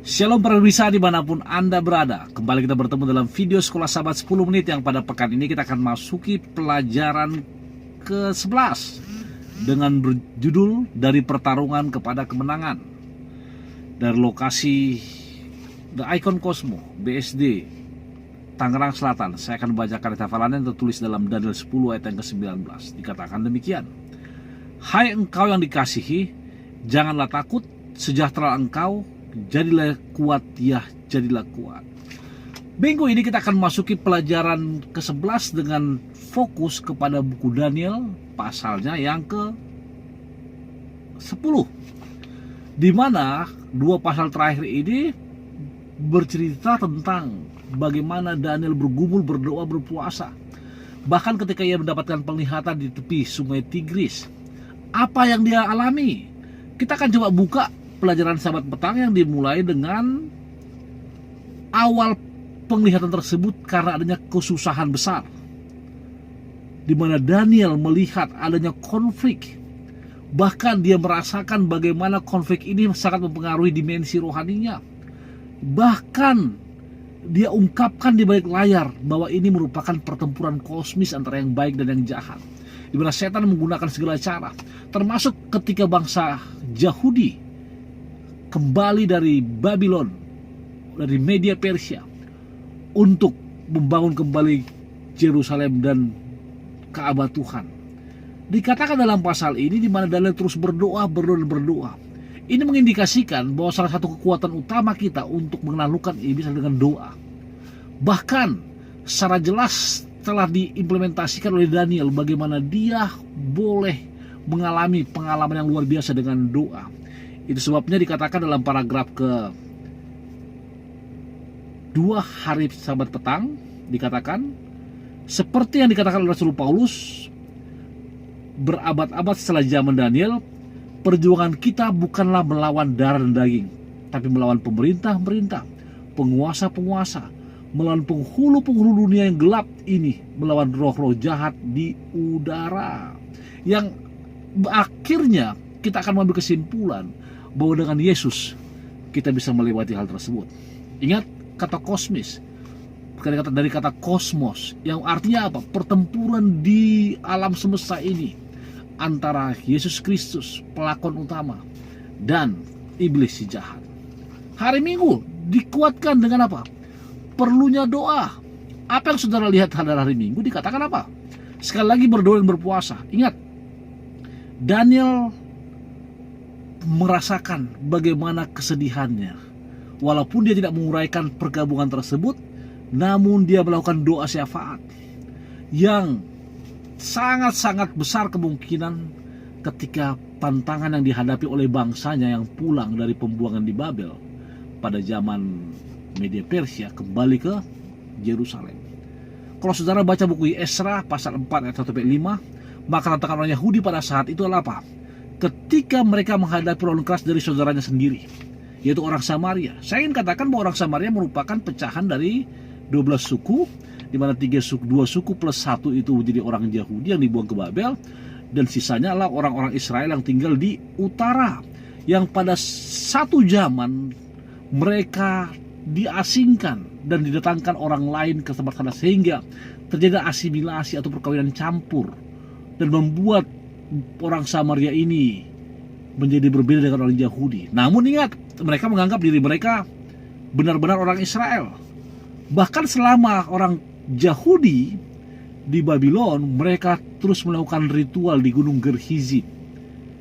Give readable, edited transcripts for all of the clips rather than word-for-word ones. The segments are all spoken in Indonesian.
Shalom pemirsa dimanapun Anda berada. Kembali kita bertemu dalam video Sekolah Sahabat 10 menit yang pada pekan ini kita akan masuki pelajaran ke-11 dengan berjudul Dari Pertarungan Kepada Kemenangan. Dari lokasi The Icon Cosmo, BSD, Tangerang Selatan. Saya akan membacakan hafalan yang tertulis dalam Daniel 10 ayat yang ke-19. Dikatakan demikian. Hai engkau yang dikasihi, janganlah takut, sejahtera engkau, jadilah kuat, ya jadilah kuat. Minggu ini kita akan masuki pelajaran ke-11 dengan fokus kepada buku Daniel, pasalnya yang ke-10, di mana dua pasal terakhir ini bercerita tentang bagaimana Daniel bergumul, berdoa, berpuasa. Bahkan ketika ia mendapatkan penglihatan di tepi sungai Tigris, apa yang dia alami? Kita akan coba buka pelajaran Sahabat Petang yang dimulai dengan awal penglihatan tersebut karena adanya kesusahan besar, di mana Daniel melihat adanya konflik. Bahkan dia merasakan bagaimana konflik ini sangat mempengaruhi dimensi rohaninya. Bahkan dia ungkapkan di balik layar bahwa ini merupakan pertempuran kosmis antara yang baik dan yang jahat, di mana setan menggunakan segala cara, termasuk ketika bangsa Yahudi kembali dari Babylon, dari Media Persia, untuk membangun kembali Yerusalem dan Ka'bah Tuhan. Dikatakan dalam pasal ini di mana Daniel terus berdoa. Ini mengindikasikan bahwa salah satu kekuatan utama kita untuk menaklukkan iblis adalah dengan doa. Bahkan secara jelas telah diimplementasikan oleh Daniel bagaimana dia boleh mengalami pengalaman yang luar biasa dengan doa. Itu sebabnya dikatakan dalam paragraf ke-2 hari Sahabat Petang, dikatakan seperti yang dikatakan oleh Rasul Paulus, berabad-abad setelah zaman Daniel, perjuangan kita bukanlah melawan darah dan daging, tapi melawan pemerintah-pemerintah, penguasa-penguasa, melawan penghulu-penghulu dunia yang gelap ini, melawan roh-roh jahat di udara. Yang akhirnya kita akan mengambil kesimpulan bahwa dengan Yesus kita bisa melewati hal tersebut. Ingat kata kosmis, dari kata kosmos, yang artinya apa? Pertempuran di alam semesta ini antara Yesus Kristus, pelakon utama, dan iblis si jahat. Hari Minggu dikuatkan dengan apa? Perlunya doa. Apa yang saudara lihat hari Minggu dikatakan apa? Sekali lagi berdoa dan berpuasa. Ingat, Daniel merasakan bagaimana kesedihannya. Walaupun dia tidak menguraikan pergabungan tersebut, namun dia melakukan doa syafaat yang sangat-sangat besar kemungkinan ketika pantangan yang dihadapi oleh bangsanya yang pulang dari pembuangan di Babel pada zaman Media Persia kembali ke Yerusalem. Kalau saudara baca buku Esra pasal 4 ayat 1-5, maka tantangan orang Yahudi pada saat itu adalah apa? Ketika mereka menghadapi lawan keras dari saudaranya sendiri, yaitu orang Samaria. Saya ingin katakan bahwa orang Samaria merupakan pecahan dari 12 suku, di mana 2 suku plus 1 itu menjadi orang Yahudi yang dibuang ke Babel, dan sisanya adalah orang-orang Israel yang tinggal di utara, yang pada satu zaman mereka diasingkan dan didatangkan orang lain ke tempat sana, sehingga terjadi asimilasi atau perkawinan campur dan membuat orang Samaria ini menjadi berbeda dengan orang Yahudi. Namun ingat, mereka menganggap diri mereka benar-benar orang Israel. Bahkan selama orang Yahudi di Babylon, mereka terus melakukan ritual di Gunung Gerizim,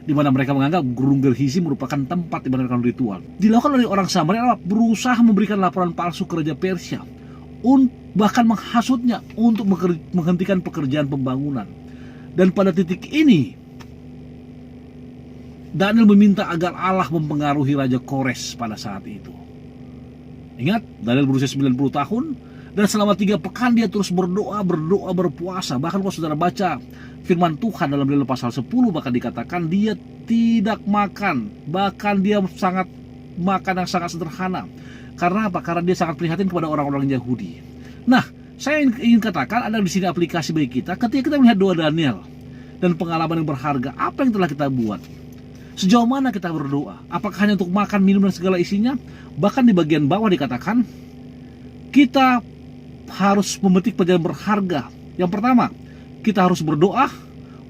di mana mereka menganggap Gunung Gerizim merupakan tempat di mana melakukan ritual. Dilakukan oleh orang Samaria berusaha memberikan laporan palsu ke Raja Persia, bahkan menghasutnya untuk menghentikan pekerjaan pembangunan. Dan pada titik ini Daniel meminta agar Allah mempengaruhi Raja Kores pada saat itu. Ingat, Daniel berusia 90 tahun, dan selama 3 pekan dia terus berdoa, berpuasa. Bahkan kalau saudara baca firman Tuhan dalam Daniel pasal 10, bahkan dikatakan dia tidak makan. Bahkan dia sangat makan yang sangat sederhana. Karena apa? Karena dia sangat prihatin kepada orang-orang Yahudi. Nah, saya ingin katakan ada di sini aplikasi bagi kita ketika kita melihat doa Daniel dan pengalaman yang berharga. Apa yang telah kita buat? Sejauh mana kita berdoa? Apakah hanya untuk makan, minum, dan segala isinya? Bahkan di bagian bawah dikatakan, kita harus memetik pelajaran berharga. Yang pertama, kita harus berdoa,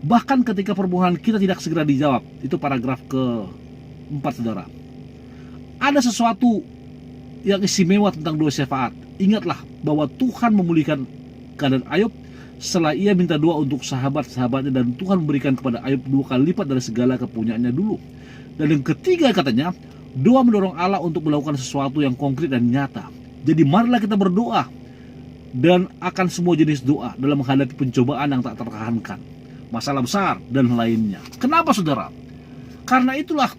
bahkan ketika permohonan kita tidak segera dijawab. Itu paragraf ke-4, saudara. Ada sesuatu yang istimewa tentang doa syafaat. Ingatlah bahwa Tuhan memulihkan keadaan Ayub setelah ia minta doa untuk sahabat-sahabatnya, dan Tuhan memberikan kepada Ayub 2 kali lipat dari segala kepunyaannya dulu. Dan yang ketiga katanya, doa mendorong Allah untuk melakukan sesuatu yang konkret dan nyata. Jadi marilah kita berdoa dan akan semua jenis doa dalam menghadapi pencobaan yang tak tertahankan, masalah besar dan lainnya. Kenapa, saudara? Karena itulah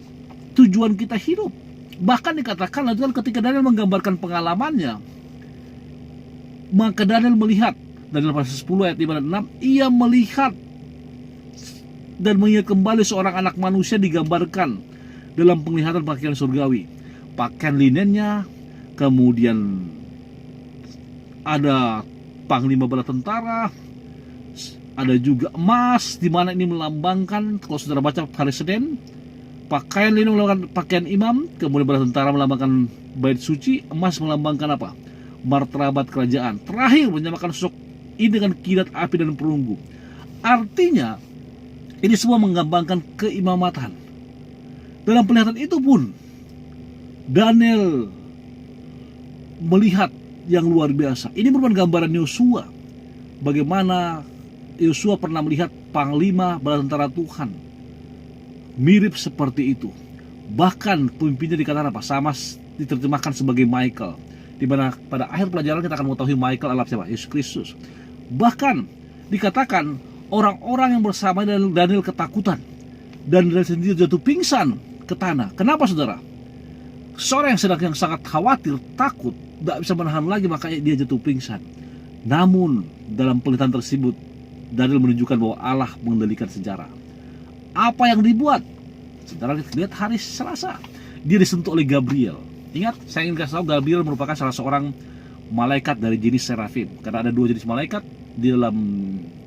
tujuan kita hidup. Bahkan dikatakan ketika Daniel menggambarkan pengalamannya, maka Daniel melihat, Daniel pasal 10 ayat 5 dan 6, ia melihat dan mengingat kembali seorang anak manusia digambarkan dalam penglihatan pakaian surgawi. Pakaian linennya, kemudian ada panglima bala tentara, ada juga emas, di mana ini melambangkan, kalau saudara baca hari Senin, pakaian linen melambangkan pakaian imam, kemudian bala tentara melambangkan bait suci, emas melambangkan apa? Martabat kerajaan. Terakhir menyamakan sosok ini dengan kilat api dan perunggu. Artinya ini semua menggambarkan keimamatan. Dalam penglihatan itu pun Daniel melihat yang luar biasa. Ini merupakan gambaran Yosua, bagaimana Yosua pernah melihat panglima bala tentara Tuhan mirip seperti itu. Bahkan pemimpinnya dikatakan apa? Sama diterjemahkan sebagai Michael, di mana pada akhir pelajaran kita akan mengetahui Michael adalah siapa? Yesus Kristus. Bahkan dikatakan orang-orang yang bersama Daniel ketakutan, dan Daniel sendiri jatuh pingsan ke tanah. Kenapa, saudara? Seorang yang sangat khawatir, takut, tidak bisa menahan lagi, makanya dia jatuh pingsan. Namun dalam penglihatan tersebut Daniel menunjukkan bahwa Allah mengendalikan sejarah. Apa yang dibuat? Saudara lihat hari Selasa, dia disentuh oleh Gabriel. Ingat, saya ingin kasih tahu, Gabriel merupakan salah seorang malaikat dari jenis serafim. Karena ada 2 jenis malaikat di dalam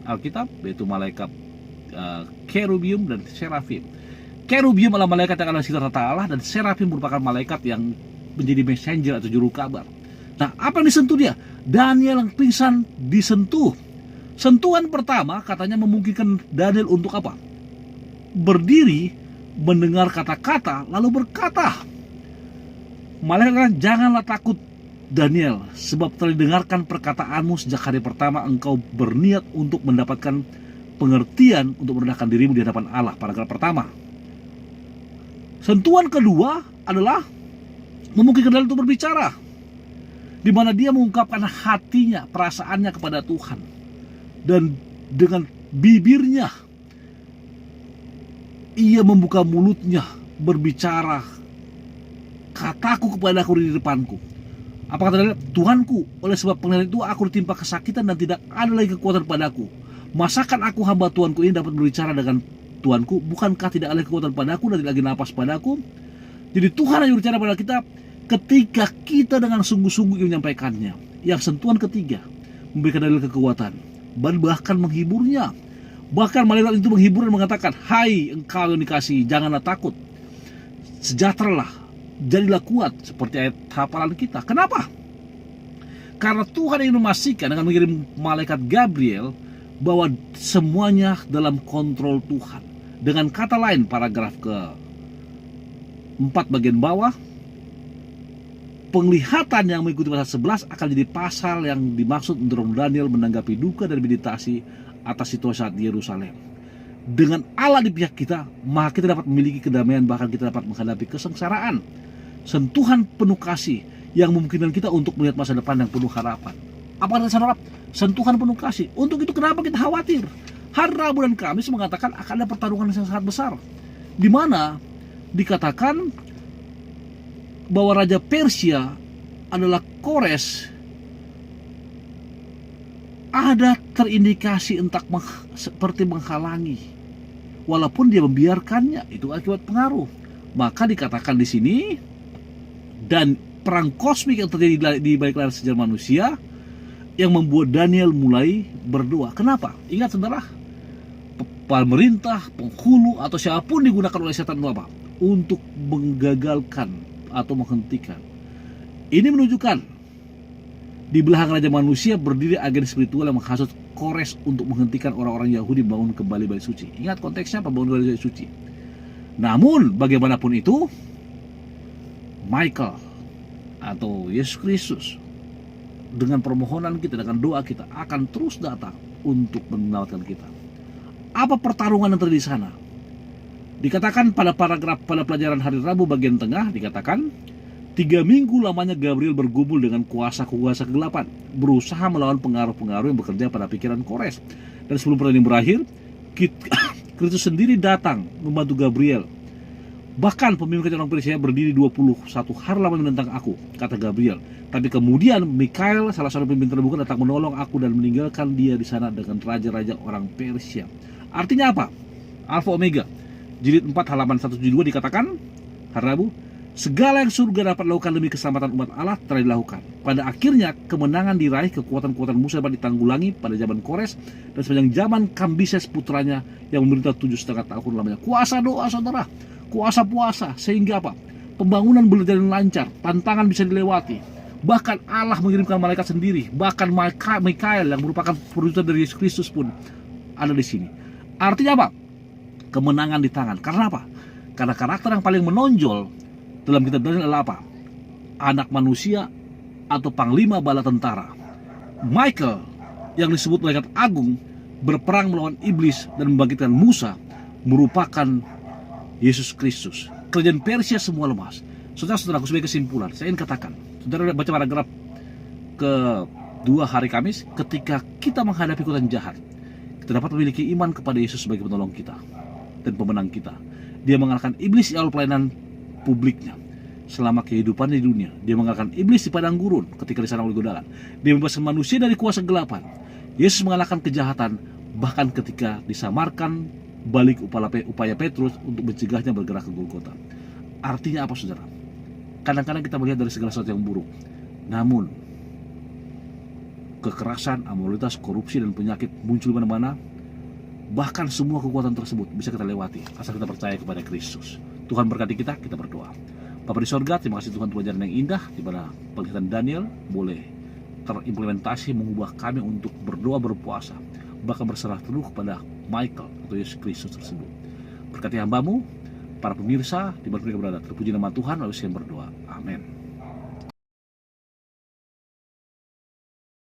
Alkitab, yaitu malaikat kerubium dan serafim. Kerubium adalah malaikat yang adalah sitar tata Allah, dan serafim merupakan malaikat yang menjadi messenger atau juru kabar. Nah, apa yang disentuh dia? Daniel yang pingsan disentuh. Sentuhan pertama katanya memungkinkan Daniel untuk apa? Berdiri, mendengar kata-kata, lalu berkata, malaikat, janganlah takut Daniel, sebab telah didengarkan perkataanmu sejak hari pertama engkau berniat untuk mendapatkan pengertian untuk merendahkan dirimu di hadapan Allah. Paragraf pertama. Sentuhan kedua adalah memungkinkan Daniel untuk berbicara, di mana dia mengungkapkan hatinya, perasaannya kepada Tuhan, dan dengan bibirnya ia membuka mulutnya berbicara, kataku kepadaku di depanku. Apa kata Daniel? Tuhanku, oleh sebab penglihatan itu aku ditimpa kesakitan dan tidak ada lagi kekuatan padaku. Masakan aku hamba Tuanku ini dapat berbicara dengan Tuanku? Bukankah tidak ada kekuatan padaku dan tidak lagi napas padaku? Jadi Tuhan hanya berbicara pada kita ketika kita dengan sungguh-sungguh ingin menyampaikannya. Yang sentuhan ketiga memberikan Daniel kekuatan, bahkan menghiburnya. Bahkan malaikat itu menghibur dan mengatakan, hai engkau yang dikasihi, janganlah takut, sejahteralah, jadilah kuat, seperti ayat hafalan kita. Kenapa? Karena Tuhan ingin memastikan dengan mengirim malaikat Gabriel bahwa semuanya dalam kontrol Tuhan. Dengan kata lain, paragraf ke-4 bagian bawah, penglihatan yang mengikuti pasal 11 akan jadi pasal yang dimaksud mendorong Daniel menanggapi duka dan meditasi atas situasi saat di Yerusalem. Dengan Allah di pihak kita, maka kita dapat memiliki kedamaian, bahkan kita dapat menghadapi kesengsaraan. Sentuhan penuh kasih yang memungkinkan kita untuk melihat masa depan yang penuh harapan. Apa kata saudara? Sentuhan penuh kasih. Untuk itu kenapa kita khawatir? Hari Rabu dan Kamis mengatakan akan ada pertarungan yang sangat besar, di mana dikatakan bahwa Raja Persia adalah Kores. Ada terindikasi entah seperti menghalangi, walaupun dia membiarkannya, itu akibat pengaruh. Maka dikatakan di sini, dan perang kosmik yang terjadi di balik layar sejarah manusia yang membuat Daniel mulai berdoa. Kenapa? Ingat saudara, pemerintah, penghulu, atau siapapun digunakan oleh setan itu apa? Untuk menggagalkan atau menghentikan. Ini menunjukkan di belakang Raja Manusia berdiri agen spiritual yang menghasut Kores untuk menghentikan orang-orang Yahudi membangun kembali bait suci. Ingat konteksnya pembangunan bait suci. Namun bagaimanapun itu, Michael atau Yesus Kristus dengan permohonan kita, dengan doa kita akan terus datang untuk menyelamatkan kita. Apa pertarungan yang terjadi di sana? Dikatakan pada paragraf pada pelajaran hari Rabu bagian tengah, dikatakan 3 minggu lamanya Gabriel bergumul dengan kuasa-kuasa kegelapan, berusaha melawan pengaruh-pengaruh yang bekerja pada pikiran Kores. Dan sebelum pertandingan berakhir, Kristus sendiri datang membantu Gabriel. Bahkan pemimpin orang Persia berdiri 21 hari lamanya menentang aku, kata Gabriel. Tapi kemudian Mikael, salah satu pemimpin terbuka, datang menolong aku dan meninggalkan dia di sana dengan raja-raja orang Persia. Artinya apa? Alfa Omega. Jilid 4 halaman 172 dikatakan hari Rabu, segala yang surga dapat lakukan demi keselamatan umat Allah telah dilakukan. Pada akhirnya kemenangan diraih, kekuatan-kekuatan musuh dapat ditanggulangi pada zaman Kores dan sepanjang zaman Kambises putranya yang memerintah 7,5 tahun lamanya. Kuasa doa saudara, kuasa puasa, sehingga apa? Pembangunan berjalan lancar, tantangan bisa dilewati. Bahkan Allah mengirimkan malaikat sendiri, bahkan Mikael yang merupakan perutusan dari Yesus Kristus pun ada di sini. Artinya apa? Kemenangan di tangan. Karena apa? Karena karakter yang paling menonjol dalam kitab Daniel adalah apa? Anak manusia atau panglima bala tentara. Michael yang disebut malaikat agung berperang melawan iblis dan membangkitkan Musa merupakan Yesus Kristus. Kerajaan Persia semua lemas. Saudara-saudaraku, sebagai kesimpulan saya ingin katakan, saudara baca paragraf ke-2 hari Kamis, ketika kita menghadapi kekuatan jahat, kita dapat memiliki iman kepada Yesus sebagai penolong kita dan pemenang kita. Dia mengalahkan iblis di awal pelayanan publiknya. Selama kehidupan di dunia, dia mengalahkan iblis di padang gurun ketika disarang oleh godaan. Dia membebaskan manusia dari kuasa kegelapan. Yesus mengalahkan kejahatan bahkan ketika disamarkan balik upaya Petrus untuk mencegahnya bergerak ke Golgota. Artinya apa saudara? Kadang-kadang kita melihat dari segala sesuatu yang buruk, namun kekerasan, amoralitas, korupsi, dan penyakit muncul di mana-mana. Bahkan semua kekuatan tersebut bisa kita lewati asal kita percaya kepada Kristus. Tuhan berkati kita, kita berdoa. Bapa di sorga, terima kasih Tuhan pelajaran yang indah di mana penglihatan Daniel boleh terimplementasi mengubah kami untuk berdoa, berpuasa, bahkan berserah penuh kepada Michael atau Yesus Kristus tersebut. Berkati hamba-Mu, para pemirsa di mana mereka berada. Terpuji nama Tuhan, lalu saya berdoa. Amin.